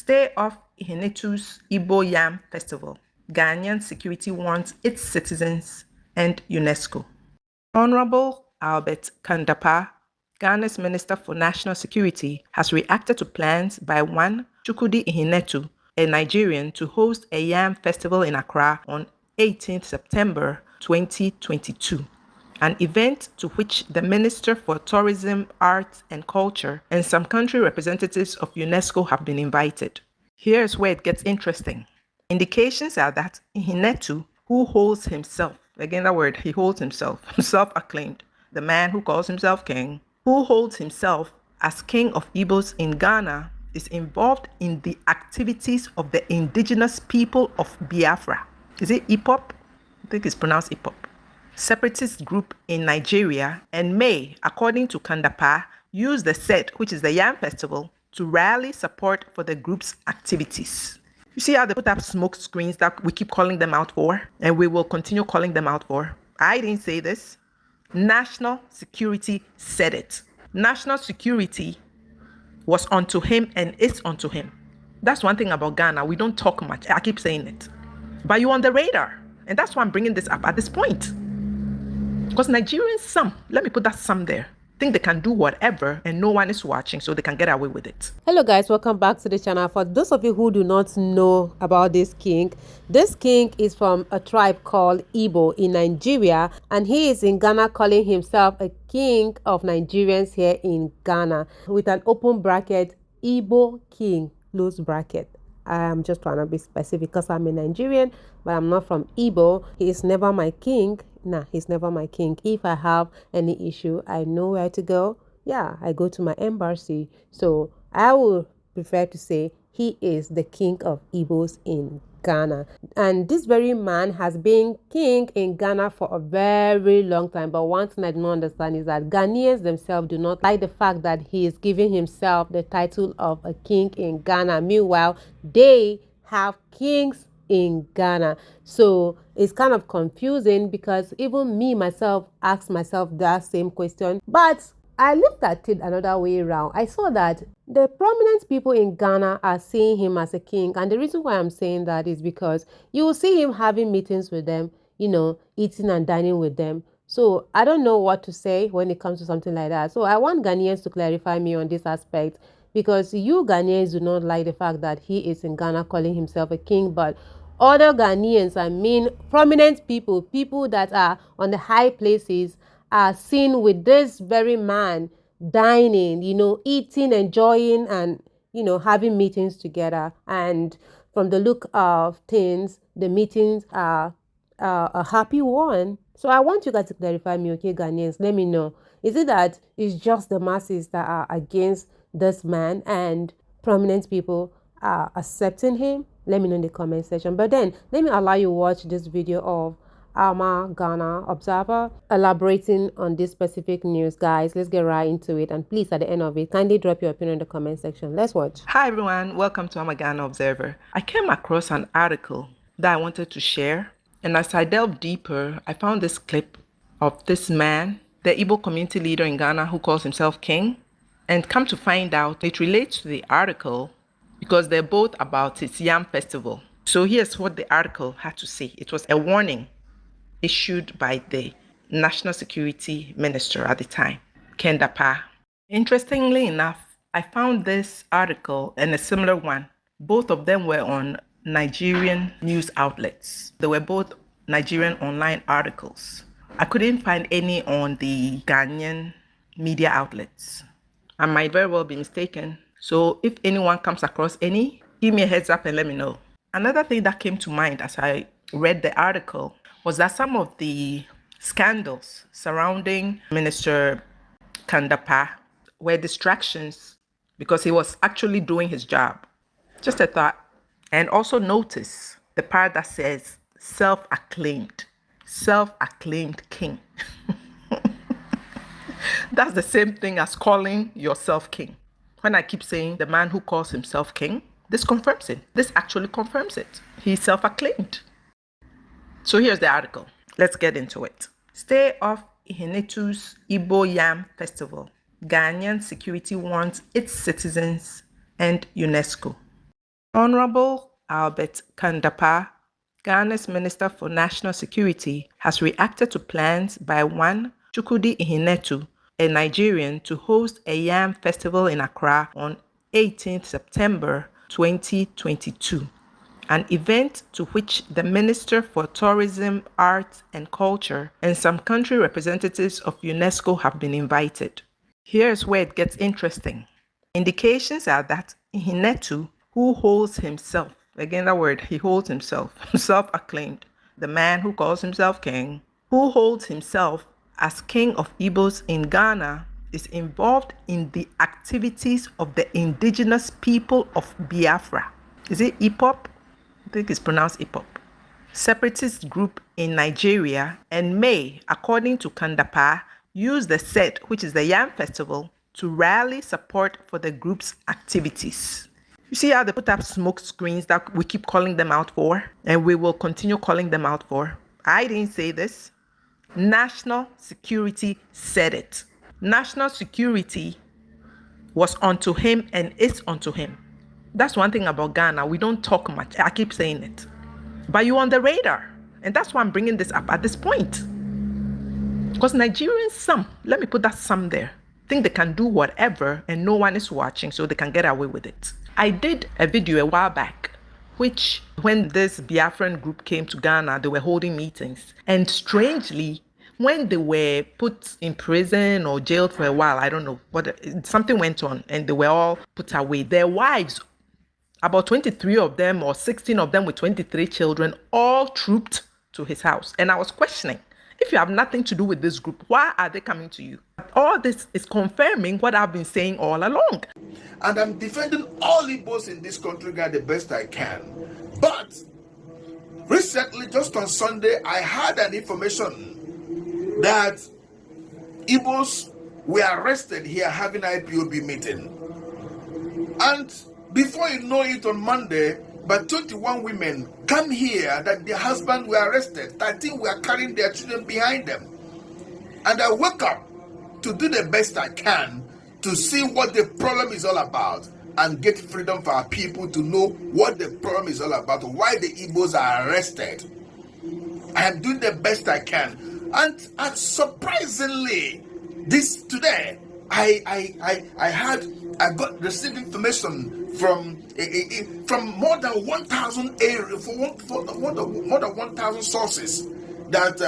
Stay off Ihenetu's Igbo Yam Festival. Ghanaian security warns its citizens and UNESCO. Honorable Albert Kandapa, Ghana's Minister for National Security, has reacted to plans by one Chukwudi Ihenetu, a Nigerian, to host a yam festival in Accra on 18th September 2022, an event to which the Minister for Tourism, Arts and Culture and some country representatives of UNESCO have been invited. Here's where it gets interesting. Indications are that Ihenetu, who holds himself, again that word, he holds himself, self-acclaimed, the man who calls himself king, who holds himself as king of Igbos in Ghana, is involved in the activities of the indigenous people of Biafra. Is it IPOP? I think it's pronounced IPOP. Separatist group in Nigeria, and may, according to Kandapa, use the set, which is the Yam Festival, to rally support for the group's activities. You see how they put up smoke screens that we keep calling them out for, and we will continue calling them out for? I didn't say this. National security said it. National security was onto him and is onto him. That's one thing about Ghana. We don't talk much. I keep saying it. But you're on the radar. And that's why I'm bringing this up at this point. Because Nigerians, let me put that some there, think they can do whatever and no one is watching, so they can get away with it. Hello guys, welcome back to the channel. For those of you who do not know about this king is from a tribe called Igbo in Nigeria, and he is in Ghana calling himself a king of Nigerians here in Ghana, with an open bracket, Igbo king, close bracket. I'm just trying to be specific because I'm a Nigerian, but I'm not from Igbo. He is never my king. Nah, he's never my king. If I have any issue, I know where to go. Yeah, I go to my embassy. So I would prefer to say he is the king of Igbos in Ghana. And this very man has been king in Ghana for a very long time. But one thing I do not understand is that Ghanaians themselves do not like the fact that he is giving himself the title of a king in Ghana. Meanwhile, they have kings in Ghana. So it's kind of confusing because even me myself asked myself that same question. But I looked at it another way around. I saw that the prominent people in Ghana are seeing him as a king. And the reason why I'm saying that is because you will see him having meetings with them, you know, eating and dining with them. So I don't know what to say when it comes to something like that. So I want Ghanaians to clarify me on this aspect, because you Ghanaians do not like the fact that he is in Ghana calling himself a king, but other Ghanaians, I mean prominent people, people that are on the high places, are seen with this very man dining, you know, eating, enjoying, and, you know, having meetings together. And from the look of things, the meetings are a happy one. So I want you guys to clarify me, okay, Ghanaians? Let me know. Is it that it's just the masses that are against this man and prominent people are accepting him? Let me know in the comment section. But then let me allow you to watch this video of Alma Ghana Observer elaborating on this specific news. Guys, let's get right into it, and please at the end of it kindly drop your opinion in the comment section. Let's watch. Hi everyone, welcome to Alma Ghana Observer. I came across an article that I wanted to share, and as I delved deeper, I found this clip of this man, the Igbo community leader in Ghana who calls himself king. And come to find out, it relates to the article because they're both about its Yam Festival. So here's what the article had to say. It was a warning issued by the National Security Minister at the time, Kandapa. Interestingly enough, I found this article and a similar one. Both of them were on Nigerian news outlets. They were both Nigerian online articles. I couldn't find any on the Ghanaian media outlets. I might very well be mistaken. So if anyone comes across any, give me a heads up and let me know. Another thing that came to mind as I read the article was that some of the scandals surrounding Minister Kandapa were distractions because he was actually doing his job. Just a thought. And also notice the part that says self-acclaimed king. That's the same thing as calling yourself king. When I keep saying the man who calls himself king, this confirms it. This actually confirms it. He's self-acclaimed. So here's the article. Let's get into it. Stay off Ihenetu's Igbo Yam Festival. Ghanaian security warns its citizens and UNESCO. Honorable Albert Kandapa, Ghana's Minister for National Security, has reacted to plans by one Chukwudi Ihinetu, a Nigerian, to host a yam festival in Accra on 18th September 2022, an event to which the Minister for Tourism, Arts and Culture and some country representatives of UNESCO have been invited. Here's where it gets interesting. Indications are that Ihinetu, who holds himself, again that word, he holds himself, self-acclaimed, the man who calls himself king, who holds himself as king of Igbos in Ghana, is involved in the activities of the indigenous people of Biafra. Is it IPOP? I think it's pronounced IPOP. Separatist group in Nigeria, and may, according to Kandapa, use the set, which is the Yam Festival, to rally support for the group's activities. You see how they put up smoke screens that we keep calling them out for, and we will continue calling them out for. I didn't say this. National security said it. National security was unto him and is unto him. That's one thing about Ghana. We don't talk much. I keep saying it. But you're on the radar. And that's why I'm bringing this up at this point. Because Nigerians, let me put that some there, think they can do whatever and no one is watching, so they can get away with it. I did a video a while back, which when this Biafran group came to Ghana, they were holding meetings. And strangely, when they were put in prison or jailed for a while, I don't know, something went on and they were all put away. Their wives, about 23 of them or 16 of them with 23 children, all trooped to his house. And I was questioning, if you have nothing to do with this group, why are they coming to you? All this is confirming what I've been saying all along. And I'm defending all Igbos in this country, guy, the best I can. But recently, just on Sunday, I had an information that Igbos were arrested here having an IPOB meeting. And before you know it, on Monday, but 21 women come here that their husbands were arrested. 13 were carrying their children behind them. And I woke up to do the best I can to see what the problem is all about and get freedom for our people to know what the problem is all about, why the Igbos are arrested. I am doing the best I can. And surprisingly, this today, I got received information from more than 1,000 areas, more than 1,000 sources that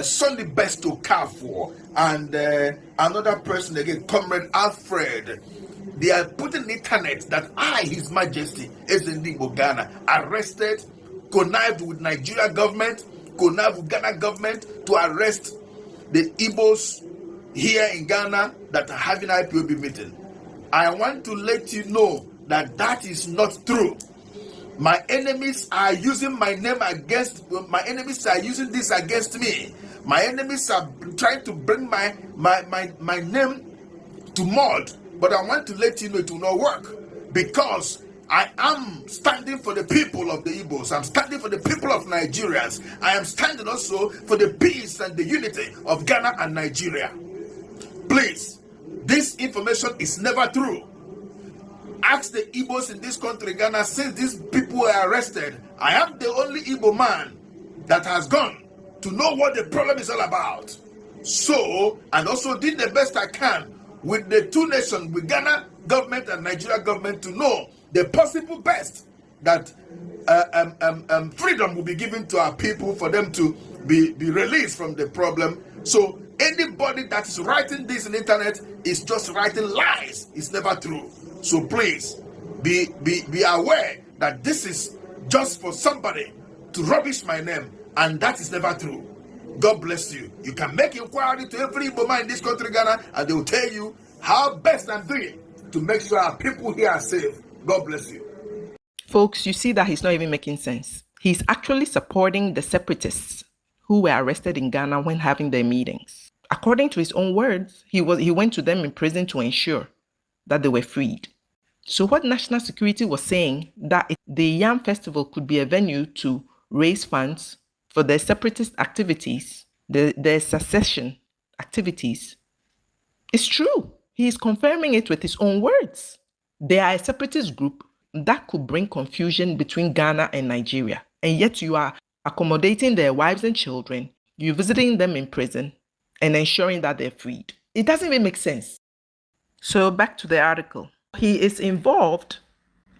Sunday Best to Carrefour and another person again, Comrade Alfred, they are putting in the internet that His Majesty, is in Ghana, arrested, connived with Nigeria government, connived with Ghana government to arrest the Igbos here in Ghana that are having IPOB meeting. I want to let you know that that is not true. My enemies are using my name against, my enemies are using this against me. My enemies are trying to bring my name to mud. But I want to let you know it will not work, because I am standing for the people of the Igbos. I'm standing for the people of Nigerians. I am standing also for the peace and the unity of Ghana and Nigeria. Please, this information is never true. Ask the Igbos in this country, Ghana, since these people were arrested. I am the only Igbo man that has gone to know what the problem is all about. So, and also did the best I can with the two nations, with Ghana government and Nigeria government, to know the possible best that freedom will be given to our people for them to be released from the problem. So anybody that is writing this on the internet is just writing lies. It's never true. So please be aware that this is just for somebody to rubbish my name, and that is never true. God bless you. You can make inquiry to every Igbo man in this country, Ghana, and they will tell you how best I'm doing to make sure our people here are safe. God bless you. Folks, you see that he's not even making sense. He's actually supporting the separatists who were arrested in Ghana when having their meetings. According to his own words, he went to them in prison to ensure that they were freed. So what national security was saying, that the Yam Festival could be a venue to raise funds for their separatist activities, their secession activities, is true. He is confirming it with his own words. They are a separatist group that could bring confusion between Ghana and Nigeria, and yet you are accommodating their wives and children, you're visiting them in prison, and ensuring that they're freed. It doesn't even make sense. So back to the article. He is involved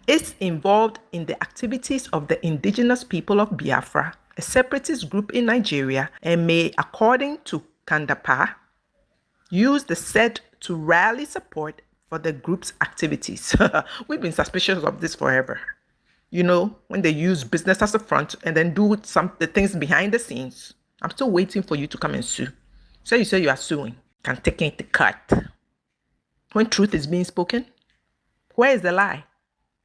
in the activities of the indigenous people of Biafra, a separatist group in Nigeria, and may, according to Kandapa, use the said to rally support for the group's activities. We've been suspicious of this forever. You know, when they use business as a front and then do the things behind the scenes. I'm still waiting for you to come and sue. So you say you are suing. Can take it the cut. When truth is being spoken, where is the lie?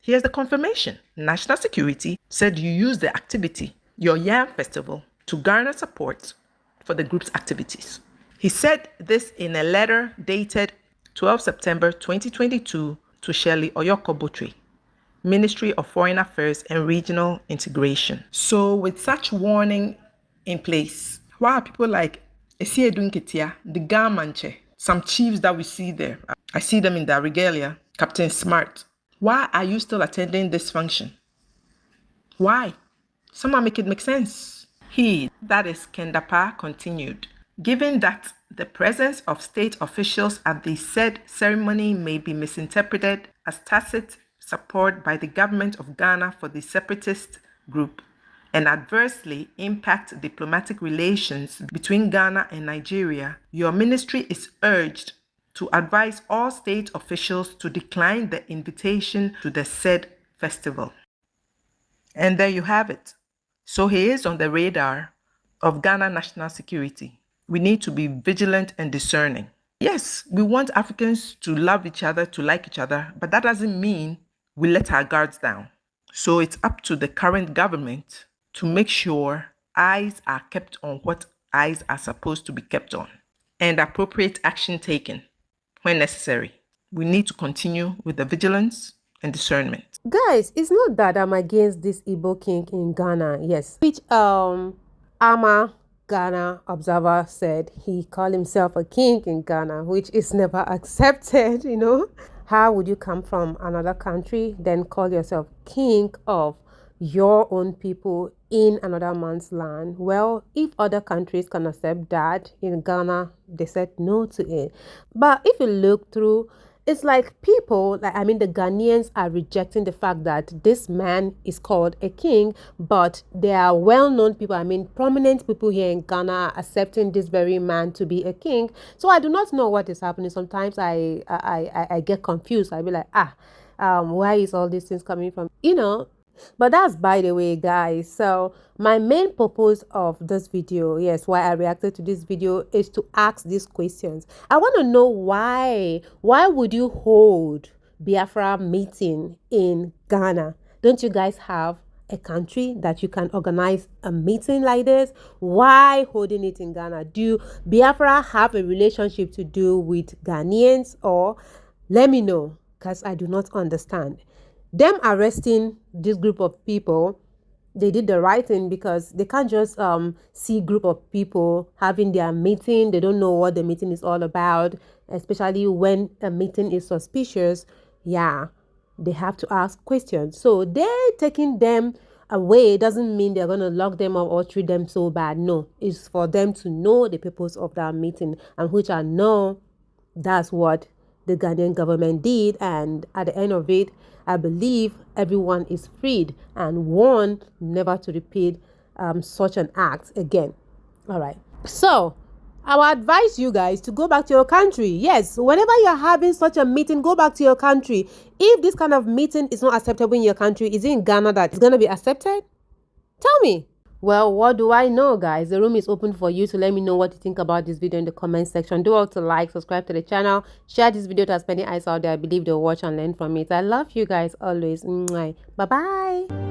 Here's the confirmation. National Security said you use the activity, your Yam Festival, to garner support for the group's activities. He said this in a letter dated 12 September 2022 to Shirley Oyoko-Botry, Ministry of Foreign Affairs and Regional Integration. So with such warning in place, why are people like Esie Dunketia, the Gamanche, some chiefs that we see there? I see them in their regalia, Captain Smart. Why are you still attending this function? Why? Someone make it make sense. He, that is Kendapa, continued. Given that the presence of state officials at the said ceremony may be misinterpreted as tacit support by the government of Ghana for the separatist group and adversely impact diplomatic relations between Ghana and Nigeria, your ministry is urged to advise all state officials to decline the invitation to the said festival. And there you have it. So he is on the radar of Ghana national security. We need to be vigilant and discerning. Yes, we want Africans to love each other, to like each other, but that doesn't mean we let our guards down. So it's up to the current government to make sure eyes are kept on what eyes are supposed to be kept on and appropriate action taken when necessary. We need to continue with the vigilance and discernment. Guys, it's not that I'm against this Igbo king in Ghana, yes. Which Ama Ghana Observer said he called himself a king in Ghana, which is never accepted, you know. How would you come from another country, then call yourself king of your own people in another man's land? Well, if other countries can accept that, in Ghana, they said no to it. But if you look through, it's like people, the Ghanaians are rejecting the fact that this man is called a king, but there are well-known people, prominent people here in Ghana are accepting this very man to be a king. So I do not know what is happening. Sometimes I get confused. I be like, where is all these things coming from? You know. But that's by the way, guys. So my main purpose of this video, yes, why I reacted to this video, is to ask these questions. I want to know why would you hold Biafra meeting in Ghana? Don't you guys have a country that you can organize a meeting like this? Why holding it in Ghana? Do Biafra have a relationship to do with Ghanaians? Or let me know, because I do not understand. Them arresting this group of people, they did the right thing, because they can't just see group of people having their meeting. They don't know what the meeting is all about, especially when a meeting is suspicious. Yeah, they have to ask questions. So they're taking them away doesn't mean they're going to lock them up or treat them so bad. No, it's for them to know the purpose of that meeting, and which I know that's what the Ghanaian government did. And at the end of it, I believe everyone is freed and warned never to repeat such an act again. All right. So I would advise you guys to go back to your country. Yes, whenever you're having such a meeting, go back to your country. If this kind of meeting is not acceptable in your country, is it in Ghana that it's going to be accepted? Tell me. Well, what do I know, guys? The room is open for you to let me know what you think about this video in the comment section. Do also like, subscribe to the channel, share this video to as many eyes out there. I believe they'll watch and learn from it. I love you guys always. Bye-bye.